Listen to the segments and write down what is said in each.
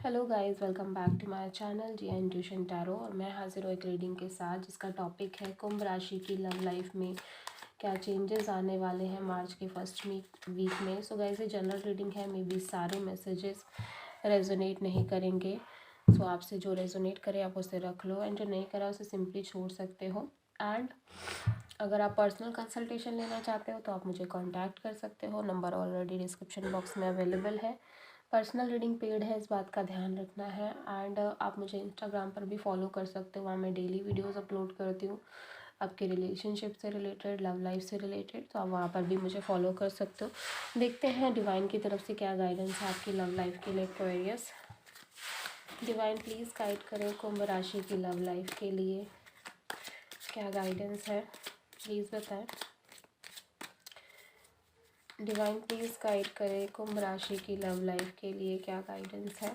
Hello guys, welcome back to my channel G N tuition tarot. और मैं हाजिर हूँ एक रीडिंग के साथ जिसका टॉपिक है कुंभ राशि की लव लाइफ में क्या चेंजेस आने वाले हैं मार्च के फर्स्ट वीक में। सो गाइस, ये जनरल रीडिंग है, मे बी सारे मैसेजेस रेजोनेट नहीं करेंगे। सो आपसे जो रेजोनेट करे आप उसे रख लो, एंड जो नहीं करा उसे सिंपली छोड़ सकते हो। एंड अगर आप पर्सनल कंसल्टेशन लेना चाहते हो तो आप मुझे कांटेक्ट कर सकते हो, नंबर ऑलरेडी डिस्क्रिप्शन बॉक्स में अवेलेबल है। पर्सनल रीडिंग पेड है, इस बात का ध्यान रखना है। एंड आप मुझे इंस्टाग्राम पर भी फॉलो कर सकते हो, वहाँ मैं डेली वीडियोस अपलोड करती हूँ आपके रिलेशनशिप से रिलेटेड, लव लाइफ से रिलेटेड, तो आप वहाँ पर भी मुझे फॉलो कर सकते हो। देखते हैं डिवाइन की तरफ से क्या गाइडेंस है आपकी लव लाइफ के लिए। एक्वेरियस, डिवाइन प्लीज़ गाइड करें कुंभ राशि की लव लाइफ के लिए क्या गाइडेंस है, प्लीज़ बताएं। डिवाइन प्लीज़ गाइड करें कुंभ राशि की लव लाइफ के लिए क्या गाइडेंस है।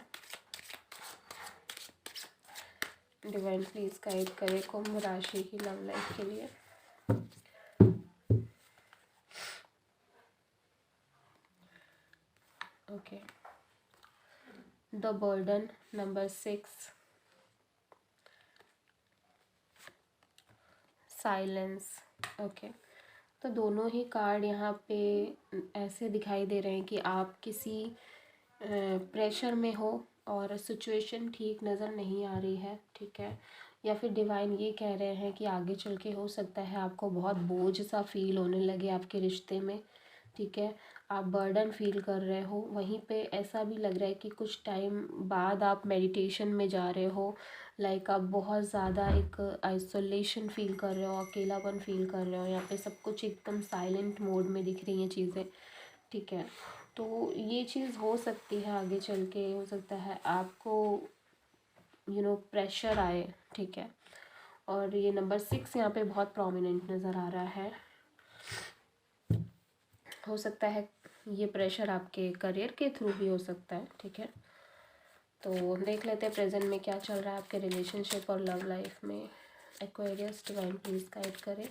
डिवाइन प्लीज़ गाइड करें कुंभ राशि की लव लाइफ के लिए। Okay, the burden, number 6, silence. Okay, तो दोनों ही कार्ड यहाँ पे ऐसे दिखाई दे रहे हैं कि आप किसी प्रेशर में हो और सिचुएशन ठीक नज़र नहीं आ रही है, ठीक है। या फिर डिवाइन ये कह रहे हैं कि आगे चल के हो सकता है आपको बहुत बोझ सा फील होने लगे आपके रिश्ते में, ठीक है। आप बर्डन फील कर रहे हो। वहीं पे ऐसा भी लग रहा है कि कुछ टाइम बाद आप मेडिटेशन में जा रहे हो, लाइक आप बहुत ज़्यादा एक आइसोलेशन फील कर रहे हो, अकेलापन फील कर रहे हो। यहाँ पे सब कुछ एकदम साइलेंट मोड में दिख रही हैं चीज़ें, ठीक है। तो ये चीज़ हो सकती है आगे चल के, हो सकता है आपको प्रेशर आए, ठीक है। और ये नंबर 6 यहाँ पे बहुत प्रोमिनेंट नज़र आ रहा है। हो सकता है ये प्रेशर आपके करियर के थ्रू भी हो सकता है, ठीक है। तो देख लेते हैं प्रेजेंट में क्या चल रहा है आपके रिलेशनशिप और लव लाइफ में। एक्वेरियस, डिवाइन प्लीज़ गाइड करें।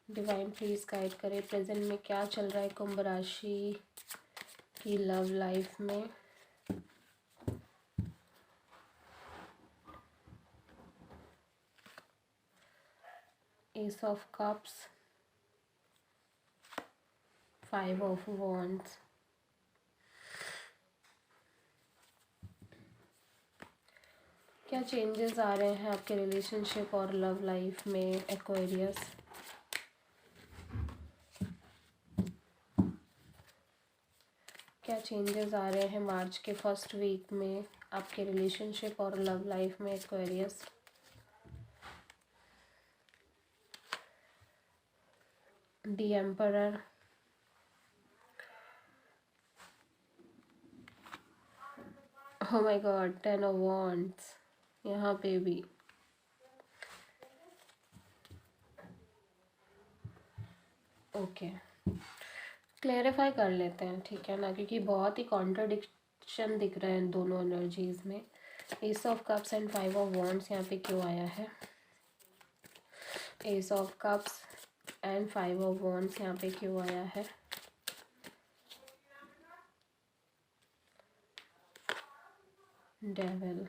डिवाइन प्लीज़ गाइड करें प्रेजेंट में क्या चल रहा है कुंभ राशि की लव लाइफ में। S of cups, 5 of wands, क्या चेंजेस आ रहे हैं आपके रिलेशनशिप और लव लाइफ में एक्वेरियस। क्या चेंजेस आ रहे हैं मार्च के फर्स्ट वीक में आपके रिलेशनशिप और लव लाइफ में Aquarius. The emperor, oh my God, 10 of wands यहाँ पे भी। ओके, क्लेरिफाई कर लेते हैं, ठीक है ना, क्योंकि बहुत ही कॉन्ट्रडिक्शन दिख रहे हैं दोनों एनर्जीज में। S of cups and 5 of wands यहाँ पे क्यों आया है। S of cups and 5 of wands यहाँ पे क्यों आया है। Devil,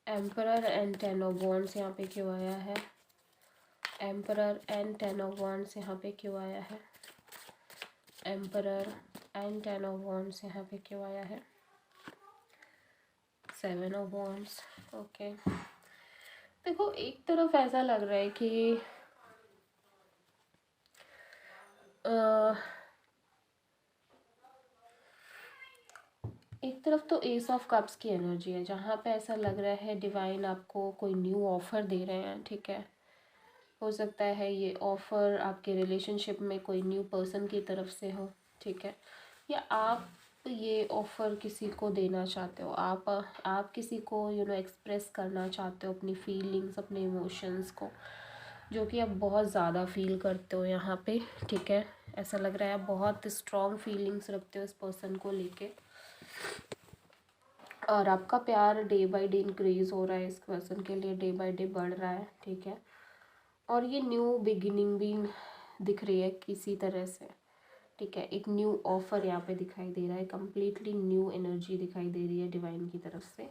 emperor and 10 of wands यहाँ पे क्यों आया है। एम्परर एंड 10 ऑफ वॉन्ड्स यहाँ पे क्यों आया है। एम्परर एंड 10 ऑफ वॉन्ड्स यहाँ पे क्यों आया है। 7 ऑफ वॉन्ड्स। ओके, देखो एक तरफ ऐसा लग रहा है कि एक तरफ तो एस ऑफ कप्स की एनर्जी है, जहाँ पे ऐसा लग रहा है डिवाइन आपको कोई न्यू ऑफ़र दे रहे हैं, ठीक है। हो सकता है ये ऑफ़र आपके रिलेशनशिप में कोई न्यू पर्सन की तरफ से हो, ठीक है। या आप ये ऑफ़र किसी को देना चाहते हो, आप किसी को एक्सप्रेस करना चाहते हो अपनी फीलिंग्स, अपने इमोशंस को, जो कि आप बहुत ज़्यादा फील करते हो यहाँ पे, ठीक है। ऐसा लग रहा है आप बहुत स्ट्रॉन्ग फीलिंग्स रखते हो इस पर्सन को लेके, और आपका प्यार डे बाय डे इंक्रीज हो रहा है इस पर्सन के लिए, डे बाय डे बढ़ रहा है, ठीक है। और ये न्यू बिगिनिंग भी दिख रही है किसी तरह से, ठीक है। एक न्यू ऑफर यहाँ पे दिखाई दे रहा है, कम्प्लीटली न्यू एनर्जी दिखाई दे रही है डिवाइन की तरफ से।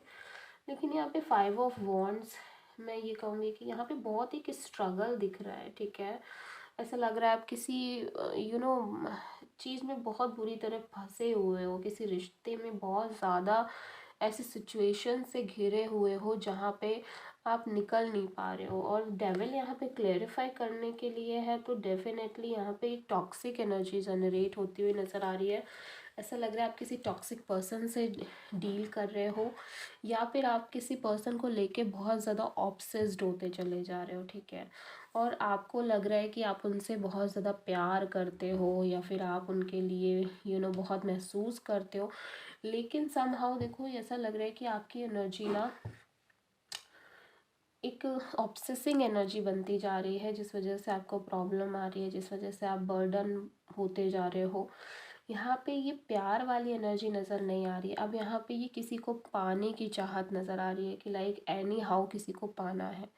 लेकिन यहाँ पे 5 ऑफ वॉन्ड्स, मैं ये कहूँगी कि यहाँ पे बहुत एक स्ट्रगल दिख रहा है, ठीक है। ऐसा लग रहा है आप किसी चीज़ में बहुत बुरी तरह फंसे हुए हो, किसी रिश्ते में बहुत ज़्यादा ऐसी सिचुएशन से घिरे हुए हो जहाँ पे आप निकल नहीं पा रहे हो। और डेविल यहाँ पे क्लेरिफाई करने के लिए है, तो डेफिनेटली यहाँ पे एक टॉक्सिक एनर्जी जनरेट होती हुई नज़र आ रही है। ऐसा लग रहा है आप किसी टॉक्सिक पर्सन से डील कर रहे हो, या फिर आप किसी पर्सन को लेके बहुत ज़्यादा ऑब्सेस्ड होते चले जा रहे हो, ठीक है। और आपको लग रहा है कि आप उनसे बहुत ज़्यादा प्यार करते हो, या फिर आप उनके लिए बहुत महसूस करते हो। लेकिन समहाउ देखो, ऐसा लग रहा है कि आपकी एनर्जी ना एक ऑब्सेसिंग एनर्जी बनती जा रही है, जिस वजह से आपको प्रॉब्लम आ रही है, जिस वजह से आप बर्डन होते जा रहे हो। यहाँ पे ये प्यार वाली एनर्जी नज़र नहीं आ रही है। अब यहाँ पे ये किसी को पाने की चाहत नज़र आ रही है कि लाइक एनी हाउ किसी को पाना है।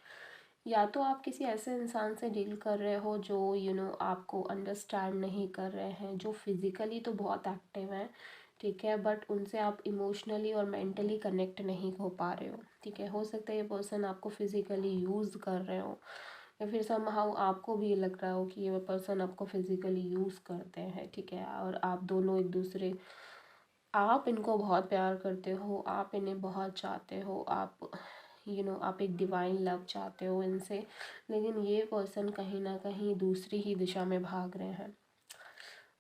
या तो आप किसी ऐसे इंसान से डील कर रहे हो जो आपको अंडरस्टैंड नहीं कर रहे हैं, जो फिज़िकली तो बहुत एक्टिव हैं, ठीक है, बट उनसे आप इमोशनली और मेंटली कनेक्ट नहीं हो पा रहे हो, ठीक है। हो सकता है ये पर्सन आपको फिज़िकली यूज़ कर रहे हो, या फिर समहाउ आपको भी ये लग रहा हो कि ये पर्सन आपको फिज़िकली यूज़ करते हैं, ठीक है। और आप दोनों एक दूसरे, आप इनको बहुत प्यार करते हो, आप इन्हें बहुत चाहते हो, आप आप एक डिवाइन लव चाहते हो इनसे, लेकिन ये पर्सन कहीं ना कहीं दूसरी ही दिशा में भाग रहे हैं।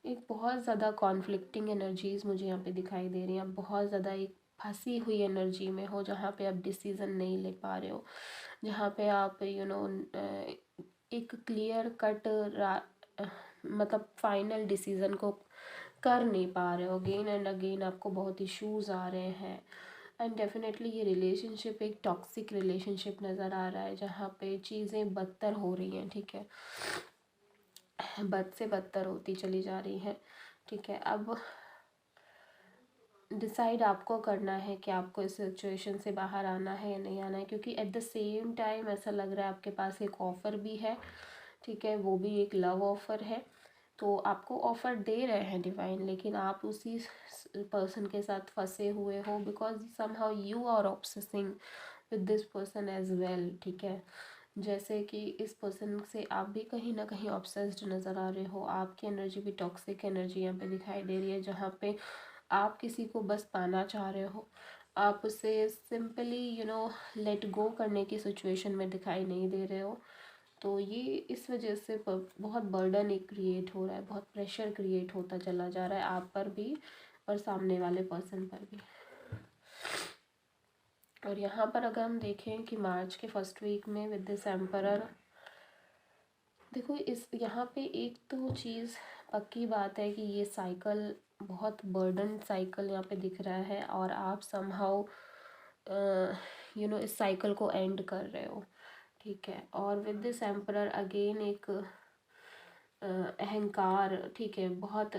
एक बहुत ज़्यादा कॉन्फ्लिक्टिंग एनर्जीज़ मुझे यहाँ पे दिखाई दे रही हैं। आप बहुत ज़्यादा एक फंसी हुई एनर्जी में हो, जहाँ पे आप डिसीज़न नहीं ले पा रहे हो, जहाँ पे आप एक क्लियर कट मतलब फाइनल डिसीज़न को कर नहीं पा रहे हो। अगेन एंड अगेन आपको बहुत इश्यूज़ आ रहे हैं। एंड डेफिनेटली ये रिलेशनशिप एक टॉक्सिक रिलेशनशिप नज़र आ रहा है, जहाँ पे चीज़ें बदतर हो रही हैं, ठीक है, बद से बदतर होती चली जा रही है, ठीक है। अब डिसाइड आपको करना है कि आपको इस सिचुएशन से बाहर आना है या नहीं आना है, क्योंकि एट द सेम टाइम ऐसा लग रहा है आपके पास एक ऑफ़र भी है, ठीक है, वो भी एक लव ऑफ़र है। तो आपको ऑफ़र दे रहे हैं डिवाइन, लेकिन आप उसी पर्सन के साथ फंसे हुए हो, because somehow you are obsessing with this person as well, ठीक है। जैसे कि इस पर्सन से आप भी कहीं ना कहीं ऑब्सेस्ड नज़र आ रहे हो। आपकी एनर्जी भी टॉक्सिक एनर्जी यहाँ पे दिखाई दे रही है, जहाँ पे आप किसी को बस पाना चाह रहे हो, आप उसे सिंपली लेट गो करने की सिचुएशन में दिखाई नहीं दे रहे हो। तो ये इस वजह से बहुत बर्डन एक क्रिएट हो रहा है, बहुत प्रेशर क्रिएट होता चला जा रहा है आप पर भी और सामने वाले पर्सन पर भी। और यहाँ पर अगर हम देखें कि मार्च के फर्स्ट वीक में विद दिस एम्परर, देखो इस यहाँ पे एक तो चीज़ पक्की बात है कि ये साइकिल बहुत बर्डन साइकिल यहाँ पे दिख रहा है, और आप समहाउ इस साइकिल को एंड कर रहे हो, ठीक है। और विद दिस एम्परर अगेन एक अहंकार, ठीक है, बहुत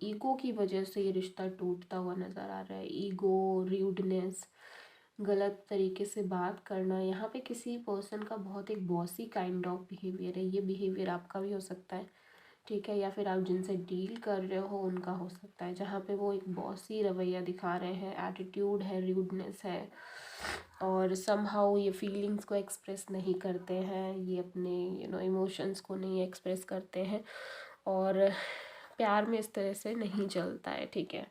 ईगो की वजह से ये रिश्ता टूटता हुआ नज़र आ रहा है। ईगो, र्यूडनेस, गलत तरीके से बात करना, यहाँ पे किसी पर्सन का बहुत एक बॉसी काइंड ऑफ बिहेवियर है। ये बिहेवियर आपका भी हो सकता है, ठीक है, या फिर आप जिनसे डील कर रहे हो उनका हो सकता है, जहाँ पे वो एक बॉसी रवैया दिखा रहे हैं, एटीट्यूड है, र्यूडनेस है, और समहाउ ये फीलिंग्स को एक्सप्रेस नहीं करते हैं, ये अपने इमोशंस को नहीं एक्सप्रेस करते हैं, और प्यार में इस तरह से नहीं चलता है, ठीक है।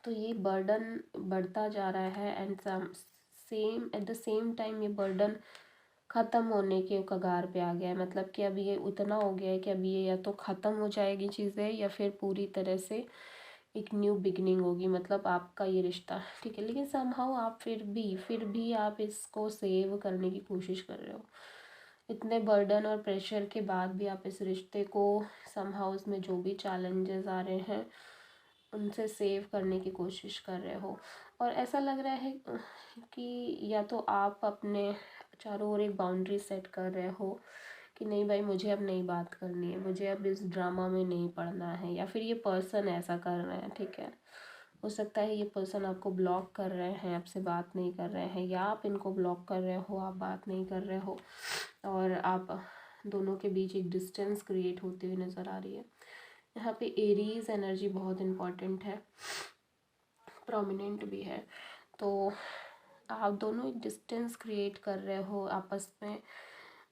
तो ये बर्डन बढ़ता जा रहा है, and same at the same time ये बर्डन ख़त्म होने के कगार पे आ गया है। मतलब कि अब ये उतना हो गया है कि अब ये या तो ख़त्म हो जाएगी चीज़ें, या फिर पूरी तरह से एक न्यू बिगनिंग होगी, मतलब आपका ये रिश्ता, ठीक है। लेकिन समहाउ आप फिर भी आप इसको सेव करने की कोशिश कर रहे हो। इतने बर्डन और प्रेशर के बाद भी आप इस रिश्ते को समहाउ, उसमें जो भी चैलेंजेस आ रहे हैं उनसे सेव करने की कोशिश कर रहे हो। और ऐसा लग रहा है कि या तो आप अपने चारों ओर एक बाउंड्री सेट कर रहे हो कि नहीं भाई, मुझे अब नहीं बात करनी है, मुझे अब इस ड्रामा में नहीं पड़ना है, या फिर ये पर्सन ऐसा कर रहे हैं, ठीक है। हो सकता है ये पर्सन आपको ब्लॉक कर रहे हैं, आपसे बात नहीं कर रहे हैं, या आप इनको ब्लॉक कर रहे हो, आप बात नहीं कर रहे हो, और आप दोनों के बीच एक डिस्टेंस क्रिएट होती हुई नज़र आ रही है। यहाँ पे एरीज एनर्जी बहुत इम्पॉर्टेंट है, प्रोमिनेंट भी है। तो आप दोनों एक डिस्टेंस क्रिएट कर रहे हो, आपस में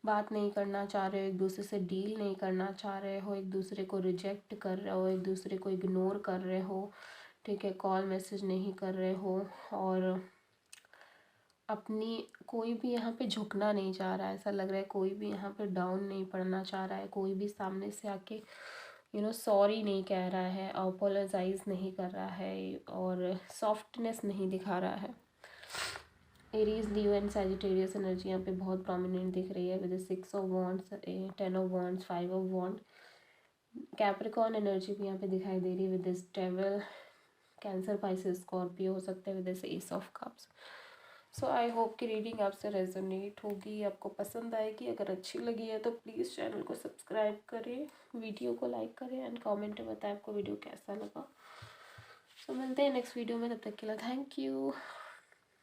बात नहीं करना चाह रहे हो, एक दूसरे से डील नहीं करना चाह रहे हो, एक दूसरे को रिजेक्ट कर रहे हो, एक दूसरे को इग्नोर कर रहे हो, ठीक है, कॉल मैसेज नहीं कर रहे हो, और अपनी कोई भी यहाँ पे झुकना नहीं चाह रहा है। ऐसा लग रहा है कोई भी यहाँ पे डाउन नहीं पड़ना चाह रहा है, कोई भी सामने से आके सॉरी नहीं कह रहा है, अपोलोजाइज नहीं कर रहा है, और सॉफ्टनेस नहीं दिखा रहा है। Aries, Leo and Sagittarius energy यहाँ पे बहुत प्रोमिनेंट दिख रही है with 6 of wands, 10 of wands, 5 of wand. Capricorn energy भी यहाँ पे दिखाई दे रही है with this devil. Cancer, Pisces, Scorpio हो सकते हैं with this ace of cups. So I hope कि रीडिंग आपसे रेजोनेट होगी, आपको पसंद आएगी। अगर अच्छी लगी है तो प्लीज़ चैनल को सब्सक्राइब करें, वीडियो को लाइक करें एंड कमेंट में बताएं आपको वीडियो कैसा लगा। सो मिलते हैं नेक्स्ट वीडियो में, तब तक के लिए थैंक यू।